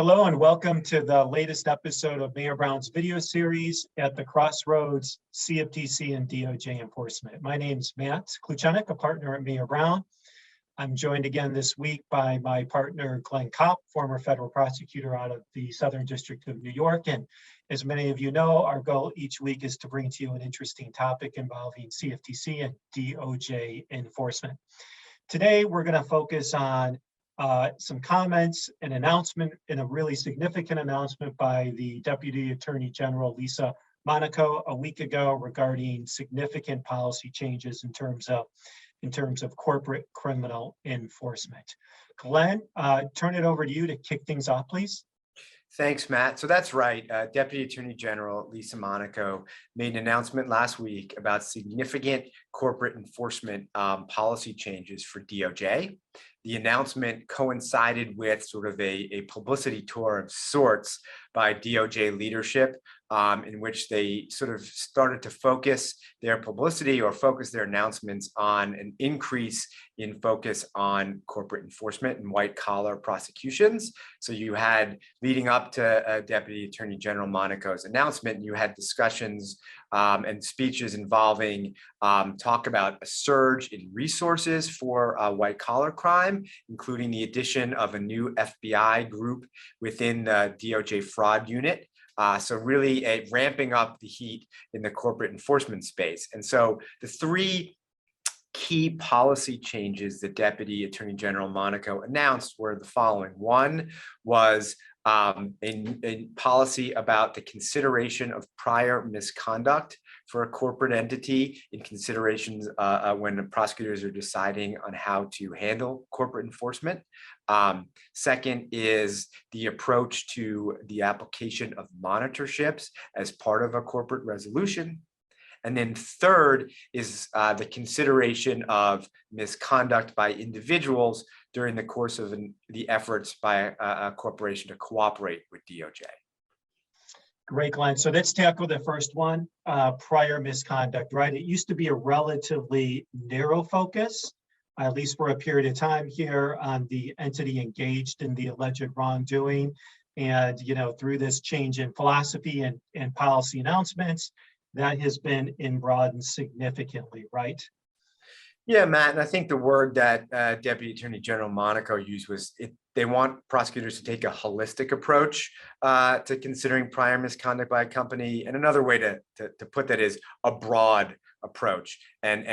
Hello and welcome to the latest episode of Mayor Brown's video series at the Crossroads, CFTC and DOJ Enforcement. My name is Matt Kluchenek, a partner at Mayor Brown. I'm joined again this week by my partner, Glen Kopp, former federal prosecutor out of the Southern District of New York. And as many of you know, our goal each week is to bring to you an interesting topic involving CFTC and DOJ enforcement. Today, we're going to focus on some comments, an announcement, and a really significant announcement by the Deputy Attorney General, Lisa Monaco, a week ago regarding significant policy changes in terms of corporate criminal enforcement. Glenn, turn it over to you to kick things off, please. Thanks, Matt. So that's right. Deputy Attorney General Lisa Monaco made an announcement last week about significant corporate enforcement policy changes for DOJ. The announcement coincided with sort of a publicity tour of sorts by DOJ leadership, in which they sort of started to focus their publicity or focus their announcements on an increase in focus on corporate enforcement and white collar prosecutions. So you had, leading up to Deputy Attorney General Monaco's announcement, you had discussions and speeches involving talk about a surge in resources for white collar crime, including the addition of a new FBI group within the DOJ fraud unit. So really ramping up the heat in the corporate enforcement space. And so the three key policy changes that Deputy Attorney General Monaco announced were the following. One was a policy about the consideration of prior misconduct for a corporate entity in considerations when prosecutors are deciding on how to handle corporate enforcement. Second is the approach to the application of monitorships as part of a corporate resolution. And then third is the consideration of misconduct by individuals during the course of the efforts by a corporation to cooperate with DOJ. Great, Glenn. So let's tackle the first one, prior misconduct, right? It used to be a relatively narrow focus, at least for a period of time here, on the entity engaged in the alleged wrongdoing. And, through this change in philosophy and policy announcements, that has been broadened significantly, right? Yeah, Matt, and I think the word that Deputy Attorney General Monaco used was they want prosecutors to take a holistic approach to considering prior misconduct by a company. And another way to put that is a broad approach and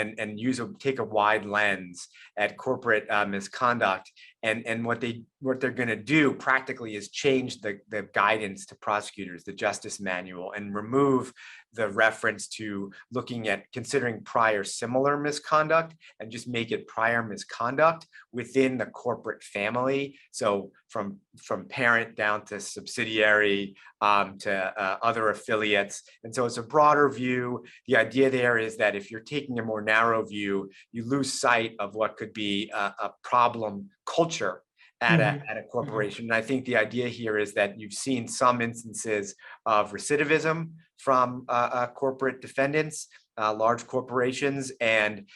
take a wide lens at corporate misconduct. And what they're going to do practically is change the guidance to prosecutors, the Justice Manual, and remove the reference to looking at considering prior similar misconduct and just make it prior misconduct within the corporate family. So from parent down to subsidiary to other affiliates. And so it's a broader view. The idea there is that if you're taking a more narrow view, you lose sight of what could be a problem culture at a corporation. And I think the idea here is that you've seen some instances of recidivism from corporate defendants, large corporations, and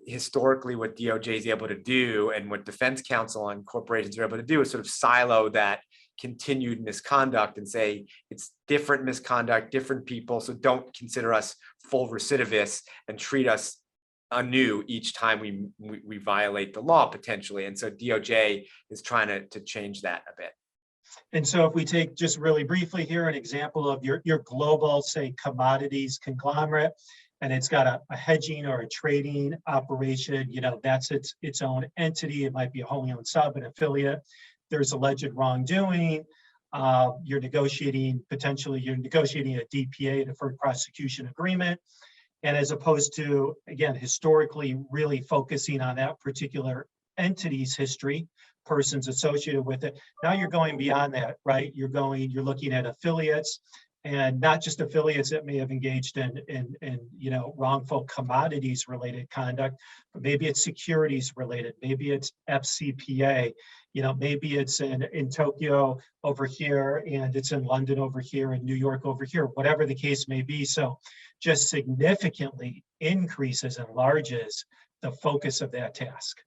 historically what DOJ is able to do and what defense counsel and corporations are able to do is sort of silo that continued misconduct and say it's different misconduct, different people, so don't consider us full recidivists and treat us anew each time we violate the law potentially. And so DOJ is trying to change that a bit. And so if we take just really briefly here an example of your global, say, commodities conglomerate, and it's got a hedging or a trading operation, that's its own entity. It might be a wholly owned sub, an affiliate. There's alleged wrongdoing. You're negotiating a DPA, a deferred prosecution agreement. And as opposed to, again, historically really focusing on that particular entity's history, persons associated with it. Now you're going beyond that, right? You're looking at affiliates, and not just affiliates that may have engaged in wrongful commodities related conduct, but maybe it's securities related, maybe it's FCPA, maybe it's in Tokyo over here, and it's in London over here, and New York over here, whatever the case may be. So just significantly increases, enlarges the focus of that task.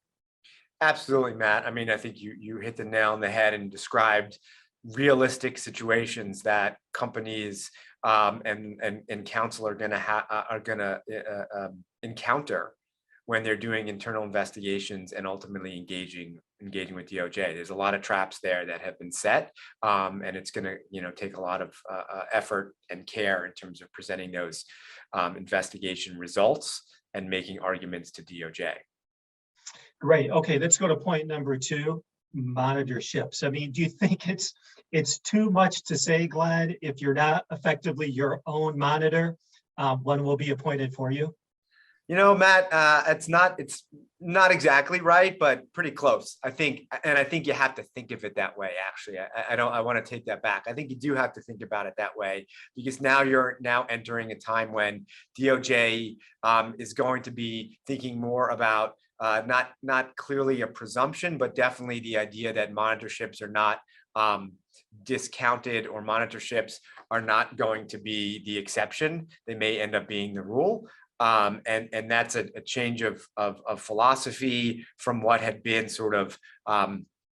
Absolutely, Matt. I mean, I think you hit the nail on the head and described realistic situations that companies and counsel are going to encounter when they're doing internal investigations and ultimately engaging with DOJ. There's a lot of traps there that have been set, and it's going to take a lot of effort and care in terms of presenting those investigation results and making arguments to DOJ. Great. Okay, let's go to point number 2, monitorships. I mean, do you think it's too much to say, Glenn, if you're not effectively your own monitor, one will be appointed for you? Matt, it's not exactly right, but pretty close. I think you have to think of it that way. Actually, I want to take that back. I think you do have to think about it that way, because now you're entering a time when DOJ is going to be thinking more about not clearly a presumption, but definitely the idea that monitorships are not discounted, or monitorships are not going to be the exception. They may end up being the rule. And that's a change of philosophy from what had been sort of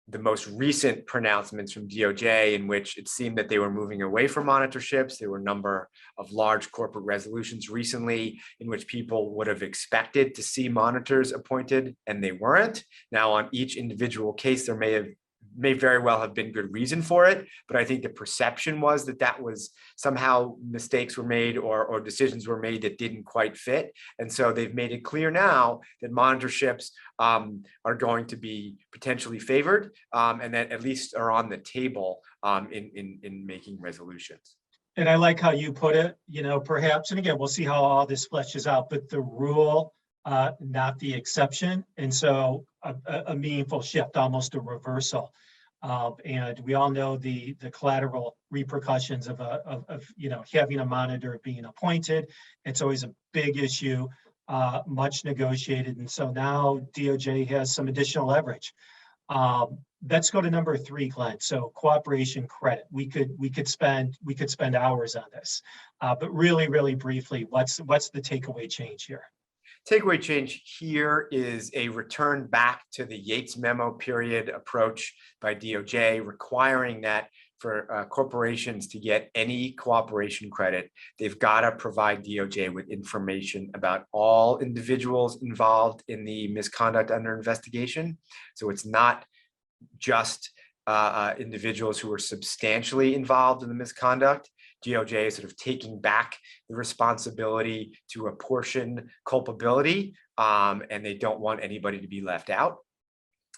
the most recent pronouncements from DOJ, in which it seemed that they were moving away from monitorships. There were a number of large corporate resolutions recently in which people would have expected to see monitors appointed, and they weren't. Now, on each individual case, there may very well have been good reason for it, but I think the perception was that was somehow mistakes were made or decisions were made that didn't quite fit. And so they've made it clear now that monitorships are going to be potentially favored, and that at least are on the table in making resolutions. And I like how you put it, perhaps, and again, we'll see how all this fleshes out, but the rule, not the exception. And so a meaningful shift, almost a reversal. And we all know the collateral repercussions of having a monitor being appointed. It's always a big issue, much negotiated. And so now DOJ has some additional leverage. Let's go to number 3, Glenn. So cooperation credit. We could spend hours on this, but really, really briefly, what's the takeaway change here? Takeaway change here is a return back to the Yates memo period approach by DOJ, requiring that for corporations to get any cooperation credit, they've got to provide DOJ with information about all individuals involved in the misconduct under investigation. So it's not just individuals who are substantially involved in the misconduct. DOJ is sort of taking back the responsibility to apportion culpability, and they don't want anybody to be left out.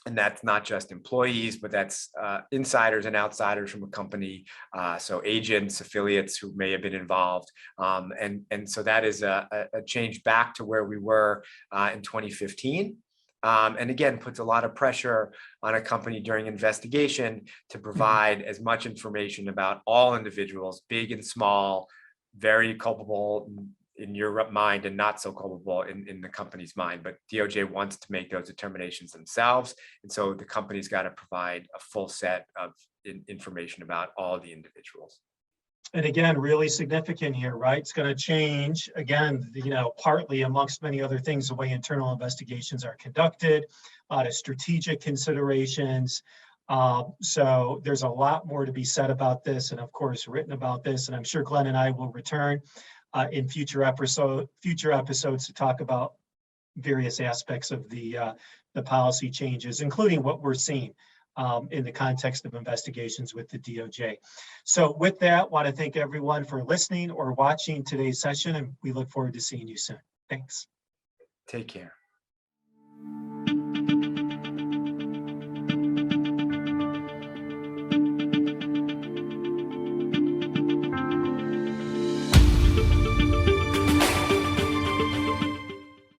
And that's not just employees, but that's insiders and outsiders from a company, so agents, affiliates who may have been involved. And so that is a change back to where we were in 2015. And again, puts a lot of pressure on a company during investigation to provide as much information about all individuals, big and small, very culpable in your mind and not so culpable in the company's mind. But DOJ wants to make those determinations themselves. And so the company's got to provide a full set of information about all the individuals. And again, really significant here, right? It's going to change, again, partly amongst many other things, the way internal investigations are conducted, a lot of strategic considerations. So there's a lot more to be said about this, and of course, written about this. And I'm sure Glenn and I will return in future episodes to talk about various aspects of the policy changes, including what we're seeing in the context of investigations with the DOJ. So with that, I want to thank everyone for listening or watching today's session, and we look forward to seeing you soon. Thanks. Take care.